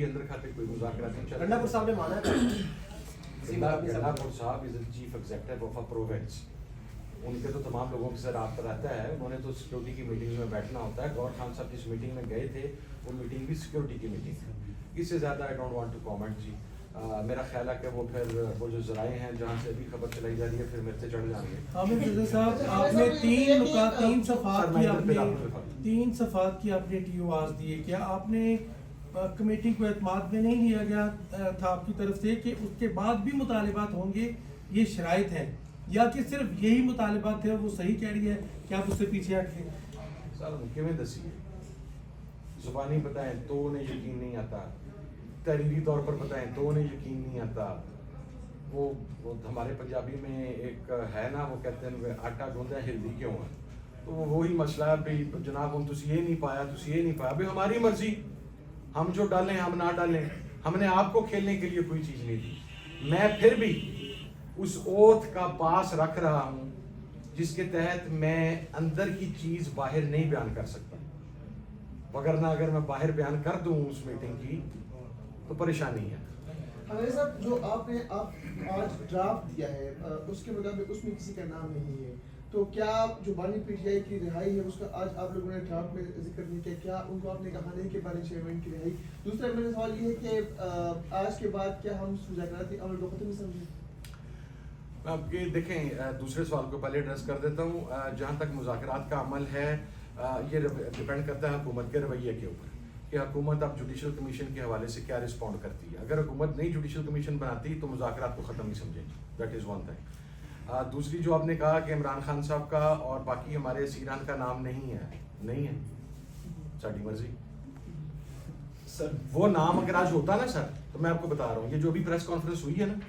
अंदर खाते कोई मुज़ाकरात नहीं चल गंडापुर साहब ने माना था गंडापुर साहब is the chief executive of a province. उनके तो तमाम लोगों के साथ रब्ता रहता है। उन्होंने तो सिक्योरिटी की मीटिंग्स में बैठना होता है। गौर खान साहब जिस मीटिंग में गए थे वो मीटिंग भी सिक्योरिटी की मीटिंग थी। इससे ज़्यादा I don't want to comment जी। मेरा ख्याल है कि वो फिर वो जो जराए हैं जहाँ से अभी खबर चलाई जा रही है फिर मेरे से चढ़ जाएंगे। आमिर रज़ा साहब, आपने तीन सफ़ात की आपने TORs दिए। क्या आपने कमेटी को एतमाद में नहीं लिया गया था आपकी तरफ से कि उसके बाद भी मुतालिबात होंगे, ये शराइत है, या कि सिर्फ यही मुतालिबात थे और वो सही कह रही है कि आप उससे पीछे हटे? सर किमें दसी जुबानी बताएं तो उन्हें यकीन नहीं आता, तहरीरी तौर पर बताएं तो उन्हें यकीन नहीं आता। वो हमारे पंजाबी में एक है ना, वो कहते हैं आटा गूंदा हिल्दी क्यों है, तो वही मसला है भाई जनाब हम तुझे ये नहीं पाया, तुझे ये नहीं पाया। भाई हमारी मर्जी, हम जो डालें हम ना डालें, हमने आपको खेलने के लिए कोई चीज़ नहीं दी। मैं फिर भी उस ओथ का पास रख रहा हूँ जिसके तहत मैं अंदर की चीज़ बाहर नहीं बयान कर सकता, वगरना अगर मैं बाहर बयान कर दूँ उस मीटिंग की तो परेशानी है। हमारे साथ जो आप आज ड्राफ्ट दिया है उसके मुताबिक उसमें किसी का नाम नहीं है, तो क्या जो बानी PTI की रिहाई है उसका आज आप लोगों ने ड्राफ्ट में जिक्र नहीं किया? क्या उनको आपने कहा नहीं कि बानी चेयरमैन की रिहाई? दूसरा मेरा सवाल ये है कि आज के बाद क्या हम मुज़ाकराती अमल को खत्म समझें? आपके देखें दूसरे सवाल को पहले एड्रेस कर देता हूँ। जहाँ तक मुज़ाकरात का अमल है ये डिपेंड करता है हुकूमत के रवैये के ऊपर कि हुकूमत अब जुडिशल कमीशन के हवाले से क्या रिस्पॉन्ड करती है। अगर हुकूमत नई जुडिशल कमीशन बनाती तो मुज़ाकरात को ख़त्म नहीं समझेंगे, दैट इज़ वन थिंग। दूसरी जो आपने कहा कि इमरान खान साहब का और बाकी हमारे सीरान का नाम नहीं है साड़ी मर्जी। सर वो नाम अगर आज होता ना सर, तो मैं आपको बता रहा हूँ ये जो भी प्रेस कॉन्फ्रेंस हुई है ना,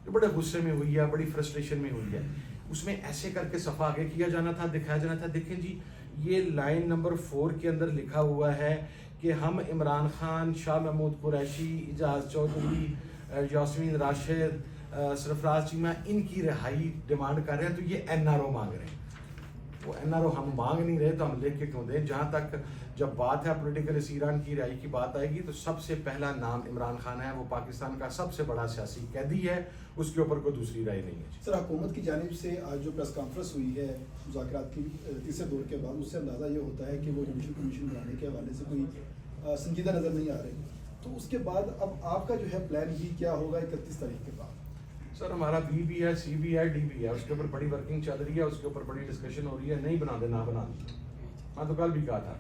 जो बड़े गुस्से में हुई है, बड़ी फ्रस्ट्रेशन में हुई है, उसमें ऐसे करके सफा आगे किया जाना था, दिखाया जाना था। देखें जी ये लाइन नंबर 4 के अंदर लिखा हुआ है कि हम इमरान खान, शाह महमूद कुरैशी, इजाज़ चौधरी, यास्मीन राशिद, सरफराज चीमा इनकी रिहाई डिमांड कर रहे हैं। तो ये NRO मांग रहे हैं। वो NRO हम मांग नहीं रहे तो हम लिख के क्यों दें? जहाँ तक जब बात है पॉलिटिकल सीरान की रिहाई की बात आएगी तो सबसे पहला नाम इमरान खान है। वो पाकिस्तान का सबसे बड़ा सियासी कैदी है, उसके ऊपर कोई दूसरी राय नहीं है। सर हुकूमत की जानिब से आज जो प्रेस कॉन्फ्रेंस हुई है मुज़ाकरात की तीसरे दौर के बाद, उससे अंदाज़ा ये होता है कि वो जुडिशल कमीशन बनाने के हवाले से कोई संजीदा नज़र नहीं आ रही। तो उसके बाद अब आपका जो है प्लान भी क्या होगा 31 तारीख के बाद? सर हमारा B भी है, C भी है, D भी है, उसके ऊपर बड़ी वर्किंग चल रही है, उसके ऊपर बड़ी डिस्कशन हो रही है। नहीं बना दे ना बना दे। मैं तो कल भी कहा था,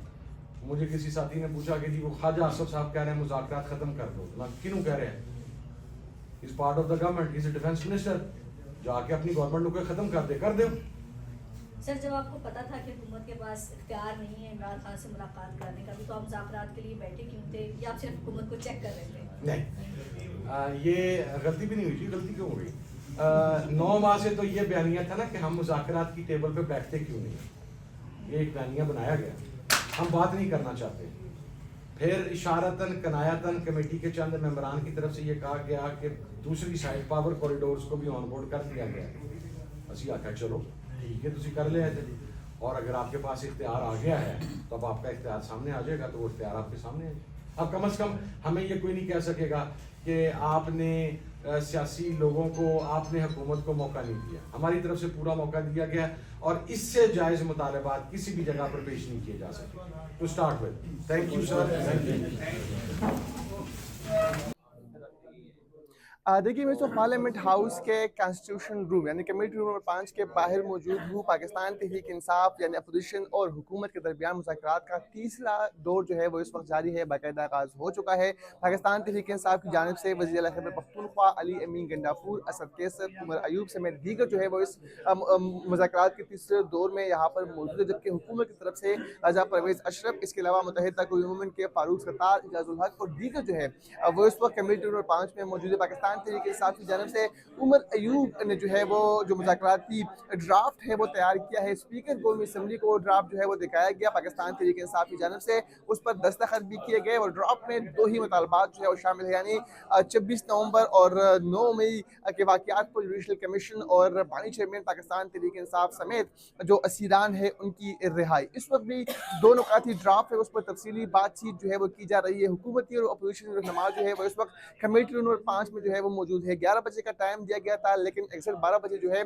मुझे किसी साथी ने पूछा कि जी वो ख्वाजा आसफ साहब कह रहे हैं मुज़ाकरात खत्म कर दो। मैं क्यों कह रहे हैं? Is part of the government, is defence minister, जाके अपनी गवर्नमेंट को खत्म कर दे। सर जब आपको पता था कि हुकूमत के पास इख्तियार नहीं है इमरान खान से मुलाकात करने का, भी तो आप मुज़ाकरात के लिए बैठे क्यों थे, या आप सिर्फ हुकूमत को चेक कर रहे थे? नहीं, ये गलती भी नहीं हुई थी। गलती क्यों हो गई? 9 माह से तो ये बयानिया था ना कि हम मुज़ाकरात की टेबल पे बैठते क्यों नहीं। ये एक बयानिया बनाया गया, हम बात नहीं करना चाहते। फिर इशारतन कनायतन कमेटी के चंद मेंबरान की तरफ से ये कहा गया कि दूसरी साइड पावर कॉरिडोर्स को भी ऑन बोर्ड कर दिया गया। असी आखा चलो ठीक है तुसी कर ले थे, और अगर आपके पास इख्तियार आ गया है तो अब आपका इख्तियार सामने आ जाएगा, तो वो इख्तियार आपके सामने है। अब कम से कम हमें ये कोई नहीं कह सकेगा कि आपने सियासी लोगों को, आपने हुकूमत को मौका नहीं दिया। हमारी तरफ से पूरा मौका दिया गया और इससे जायज़ मुतालबात किसी भी जगह पर पेश नहीं किए जा सकते। To start with, thank you sir, thank you. देखिए मैं तो पार्लियामेंट हाउस के कॉन्स्टिट्यूशन रूम यानी कमेटी रूम नंबर 5 के बाहर मौजूद हूँ। पाकिस्तान तहरीक इंसाफ यानी अपोजिशन और हुकूमत के दरमियान मुज़ाकरात का तीसरा दौर जो है वो इस वक्त जारी है, बाकायदा आगाज़ हो चुका है। पाकिस्तान तहरीक इंसाफ की जानिब से वज़ीर आला खैबर पख्तूनख्वा अली अमीन गंडापुर, असद कैसर, उमर अयूब समेत दीगर जो है वो इस मुज़ाकरात के तीसरे दौर में यहाँ पर मौजूद है। जबकि हुकूमत की तरफ से राजा परवेज़ अशरफ, इसके अलावा मुत्तहिदा क़ौमी उम्मन के फ़ारूक सत्तार, इजाज़ुल हक और दीगर जो है वो इस वक्त कमेटी नंबर 5 में मौजूद है। पाकिस्तान पाकिस्तान तहरीक इंसाफ की जानब से उमर अयूब ने जो है वो जो मुज़ाकराती ड्राफ्ट है वो तैयार किया है। स्पीकर कौमी असम्बली को ड्राफ्ट जो है वो दिखाया गया पाकिस्तान तहरीक इंसाफ की जानब से, उस पर दस्तखत भी किए गए और ड्राफ्ट में 2 ही मुतालबात जो है वो शामिल है, यानी 26 नवंबर और 9 मई के वाक़यात पर जुडिशल कमीशन और बानी चेयरमैन पाकिस्तान तहरीक इंसाफ समेत जो असीरान है उनकी रिहाई। इस वक्त भी 2 नुकाती ड्राफ्ट है उस पर तफसीली बातचीत जो है वो की जा रही है। हुकूमती और अपोजिशन रहनुमा जो है वो इस वक्त कमेटी रूम नंबर 5 में जो है वो मौजूद है। 11 बजे का टाइम दिया गया था, लेकिन एक्सैक्ट 12 बजे जो है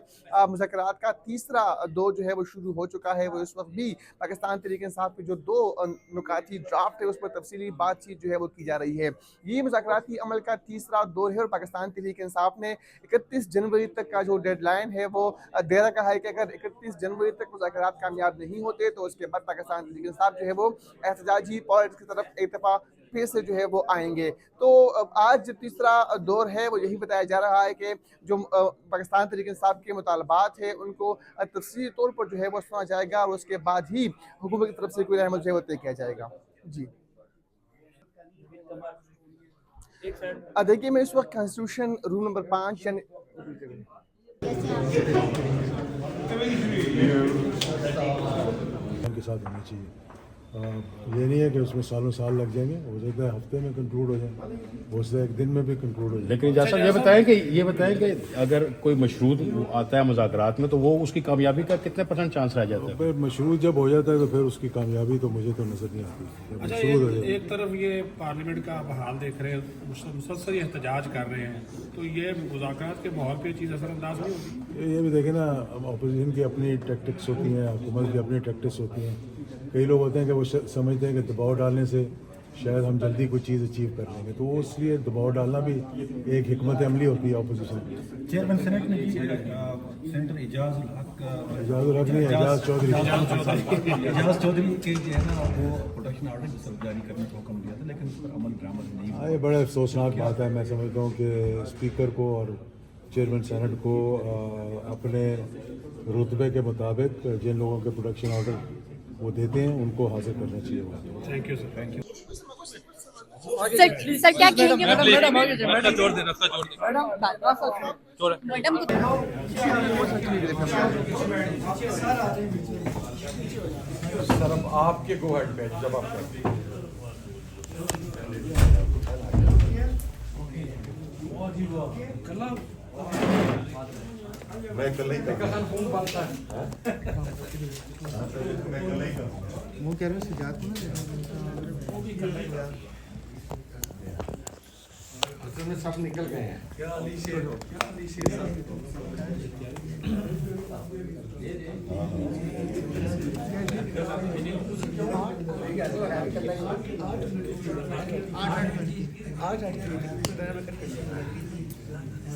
मुज़ाकरात का तीसरा दौर जो है वो शुरू हो चुका है। वो इस वक्त भी पाकिस्तान तहरीक इंसाफ के जो 2 नुकाती ड्राफ्ट है उस पर तफसीली बातचीत जो है वो की जा रही है। ये मुज़ाकराती अमल का तीसरा दौर है और पाकिस्तान तहरीक इंसाफ ने 31 जनवरी तक का जो डेडलाइन है वो दे रखा है कि अगर 31 जनवरी तक मुज़ाकरात कामयाब नहीं होते तो उसके बाद पाकिस्तान तहरीक इंसाफ जो है वो एहतजाजी पॉलिटिक्स की तरफ एक दफ़ा फिर से जो है वो आएंगे। तो आज जो तीसरा दौर है वो यही बताया जा रहा है कि जो पाकिस्तान तहरीक इंसाफ के मुतालबात है उनको तफसीली तौर पर जो है वो सुना जाएगा और उसके बाद ही हुकूमत की तरफ से कोई अहमद जो है वो तय किया जाएगा। जी देखिए, मैं इस वक्त कॉन्स्टिट्यूशन रूम नंबर 5 यानी के साथ होनी चाहिए। ये नहीं है कि उसमें सालों साल लग जाएंगे, हो सकता है हफ्ते में कंक्लूड हो जाए, हो सकता है एक दिन में भी कंक्लूड हो जाए। लेकिन जैसा ये बताएं कि अगर कोई मशरूत आता है मुज़ाकरात में तो वो उसकी कामयाबी का कितने % चांस रह जाता है? फिर मशरूत जब हो जाता है तो फिर उसकी कामयाबी तो मुझे तो नजर नहीं आती। जब अच्छा, मशरूत हो जाए एक तरफ ये पार्लियामेंट का हाल देख रहे हैं, मुसलसल एहतजाज कर रहे हैं, तो ये मुज़ाकरात के माहौल पे चीज़ असरअंदाज नहीं होती? ये भी देखें ना, अपोजिशन की अपनी टैक्टिक्स होती हैं, हुकूमत की अपनी टैक्टिक्स होती हैं। कई लोग होते हैं कि वो समझते हैं कि दबाव डालने से शायद हम जल्दी कोई चीज़ अचीव कर लेंगे, तो वो इसलिए दबाव डालना भी एक हिकमत अमली होती है अपोजिशन की। चेयरमैन सेनेट ने सेनेटर एजाजुल हक नहीं, एजाज चौधरी एजाज चौधरी के जो है ना वो प्रोटेक्शन ऑर्डर जारी करने का हुक्म दिया था, लेकिन उस पर अमल दरामद नहीं हुआ। ये बड़ा अफसोसनाक बात है। मैं समझता हूँ कि स्पीकर को और चेयरमैन सेनेट को अपने रुतबे के मुताबिक जिन लोगों के प्रोटेक्शन ऑर्डर वो देते हैं उनको हासिल करना चाहिए। Thank you sir, thank you. Sir क्या कहेंगे सर अब आपके गो हेड पे जब आप करते हैं। मैं कल नहीं कल फोन बनता है। वो कह रहे हैं सजाद में सब निकल गए हैं।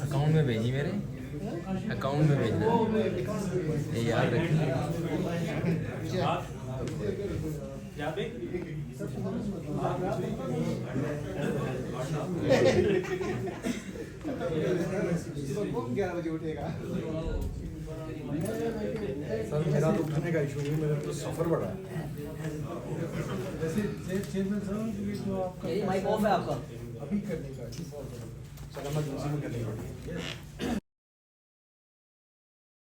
अकाउंट में भेजी, मेरे अकाउंट में भेजना, ये याद रखिए। सर मेरा तो उठने का इशू नहीं, मेरा तो सफर बड़ा है। चेयरमैन साहब ये जो आपका माइक ऑफ है आपका अभी करने का सर इमरजेंसी में करनी पड़ी।